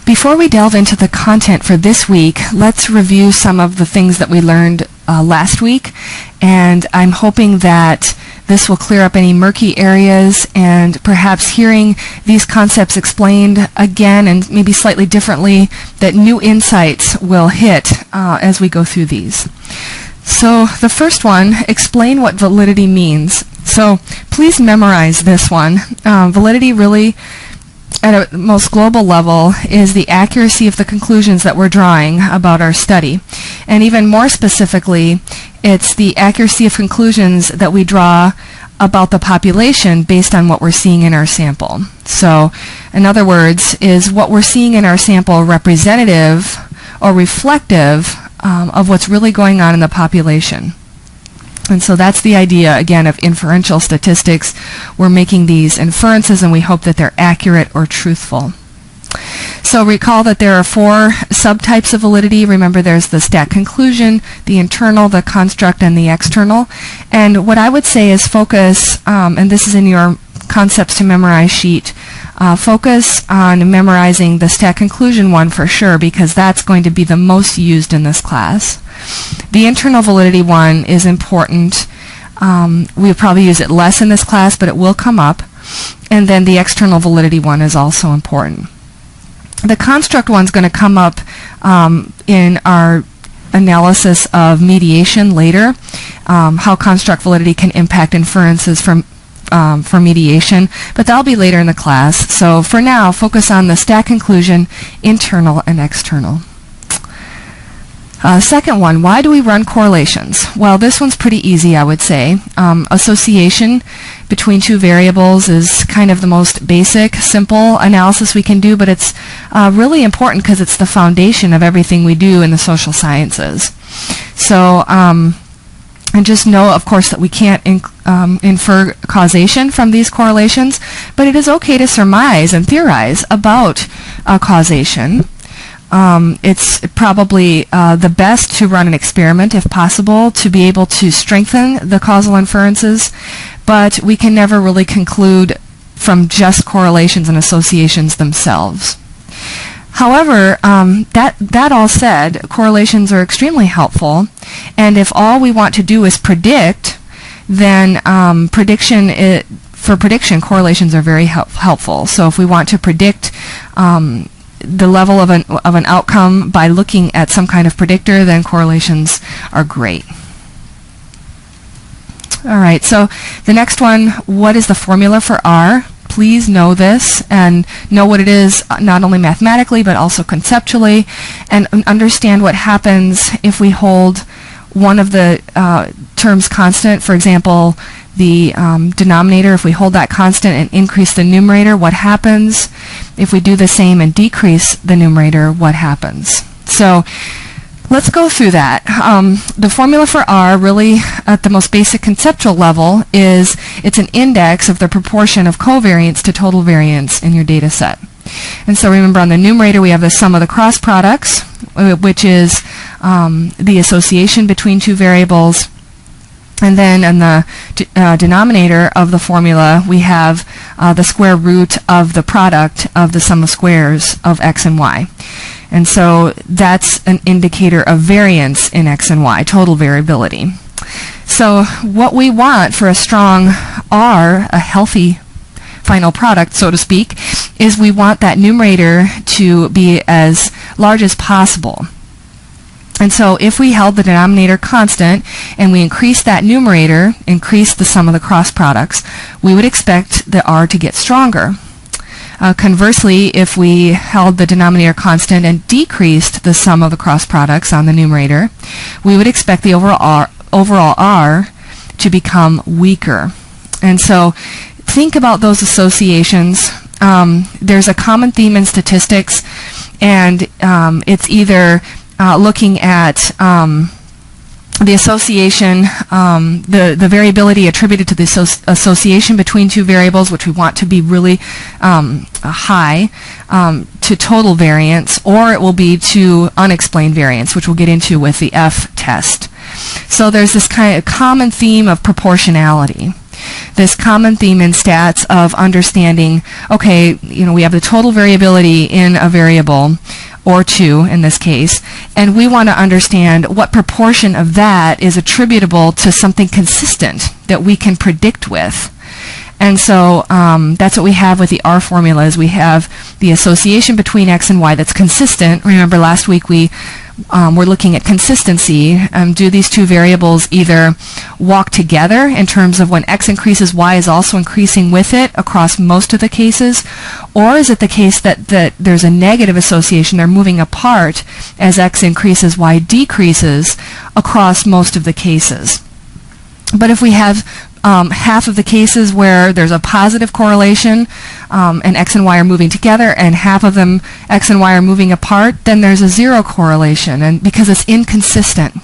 Before we delve into the content for this week, let's review some of the things that we learned last week, and I'm hoping that this will clear up any murky areas, and perhaps hearing these concepts explained again and maybe slightly differently, that new insights will hit as we go through these. So the first one, explain what validity means. So please memorize this one. Validity really, at a most global level, is the accuracy of the conclusions that we're drawing about our study. And even more specifically, it's the accuracy of conclusions that we draw about the population based on what we're seeing in our sample. So, in other words, is what we're seeing in our sample representative or reflective of what's really going on in the population? And so that's the idea, again, of inferential statistics. We're making these inferences and we hope that they're accurate or truthful. So recall that there are 4 subtypes of validity. Remember, there's the stat conclusion, the internal, the construct, and the external. And what I would say is focus, and this is in your concepts to memorize sheet, focus on memorizing the stat conclusion one for sure, because that's going to be the most used in this class. The internal validity one is important. We'll probably use it less in this class, but it will come up. And then the external validity one is also important. The construct one's going to come up in our analysis of mediation later, how construct validity can impact inferences from for mediation, but that'll be later in the class. So for now, focus on the stat conclusion, internal and external. Second one, why do we run correlations? Well, this one's pretty easy, I would say. Association between 2 variables is kind of the most basic, simple analysis we can do, but it's really important because it's the foundation of everything we do in the social sciences. So, and just know, of course, that we can't infer causation from these correlations, but it is okay to surmise and theorize about causation. It's probably the best to run an experiment, if possible, to be able to strengthen the causal inferences, but we can never really conclude from just correlations and associations themselves. However, that all said, correlations are extremely helpful, and if all we want to do is predict, then for prediction, correlations are very helpful. So if we want to predict the level of an outcome by looking at some kind of predictor, then correlations are great. All right, so the next one, what is the formula for R? Please know this and know what it is, not only mathematically but also conceptually, and understand what happens if we hold one of the terms constant. For example, the denominator, if we hold that constant and increase the numerator, what happens? If we do the same and decrease the numerator, what happens? So let's go through that. The formula for R, really at the most basic conceptual level, is it's an index of the proportion of covariance to total variance in your data set. And so remember, on the numerator we have the sum of the cross products, which is the association between 2 variables. And then in the denominator of the formula, we have the square root of the product of the sum of squares of x and y. And so that's an indicator of variance in x and y, total variability. So what we want for a strong R, a healthy final product, so to speak, is we want that numerator to be as large as possible. And so if we held the denominator constant and we increase that numerator, increase the sum of the cross products, we would expect the R to get stronger. Conversely, if we held the denominator constant and decreased the sum of the cross products on the numerator, we would expect the overall R to become weaker. And so think about those associations. There's a common theme in statistics, and it's either looking at the association, the variability attributed to the association between 2 variables, which we want to be really high, to total variance, or it will be to unexplained variance, which we'll get into with the F test. So there's this kind of common theme of proportionality. this common theme in stats of understanding, okay, we have the total variability in a variable, or two in this case, and we want to understand what proportion of that is attributable to something consistent that we can predict with. And so that's what we have with the R formulas. We have the association between X and Y that's consistent. Remember last week we were looking at consistency. Do these two variables either walk together in terms of when X increases, Y is also increasing with it across most of the cases? Or is it the case that there's a negative association, they're moving apart as X increases, Y decreases across most of the cases? But if we have half of the cases where there's a positive correlation and X and Y are moving together, and half of them X and Y are moving apart, then there's a zero correlation, and because it's inconsistent.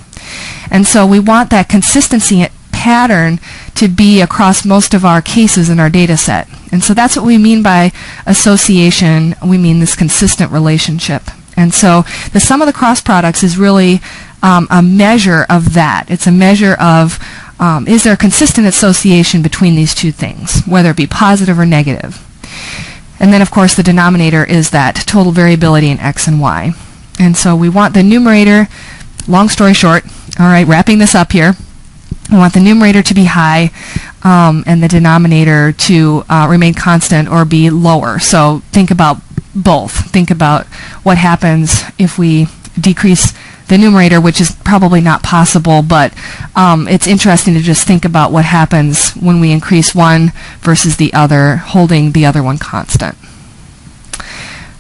And so we want that consistency pattern to be across most of our cases in our data set. And so that's what we mean by association. We mean this consistent relationship. And so the sum of the cross products is really a measure of that. It's a measure of is there a consistent association between these two things, whether it be positive or negative? And then, of course, the denominator is that total variability in X and Y. And so we want the numerator, long story short, all right, wrapping this up here, we want the numerator to be high and the denominator to remain constant or be lower. So think about both. Think about what happens if we decrease the numerator, which is probably not possible, but it's interesting to just think about what happens when we increase one versus the other, holding the other one constant.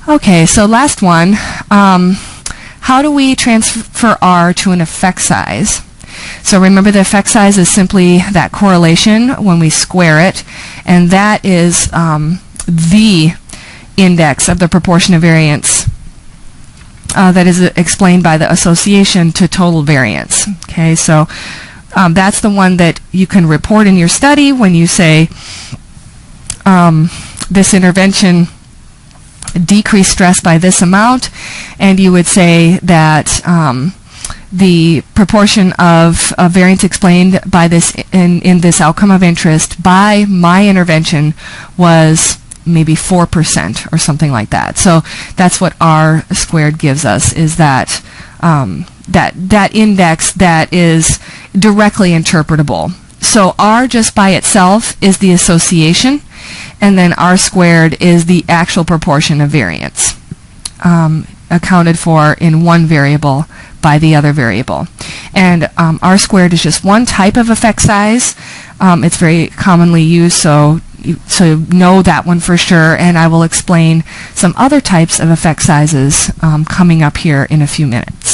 Okay, so last one. How do we transfer R to an effect size? So remember, the effect size is simply that correlation when we square it, and that is the index of the proportion of variance that is explained by the association to total variance. Okay, so that's the one that you can report in your study when you say this intervention decreased stress by this amount, and you would say that the proportion of variance explained by this in this outcome of interest by my intervention was maybe 4% or something like that. So that's what R squared gives us, is that that index that is directly interpretable. So R just by itself is the association, and then R squared is the actual proportion of variance accounted for in one variable by the other variable. And R squared is just one type of effect size. It's very commonly used, so know that one for sure, and I will explain some other types of effect sizes coming up here in a few minutes.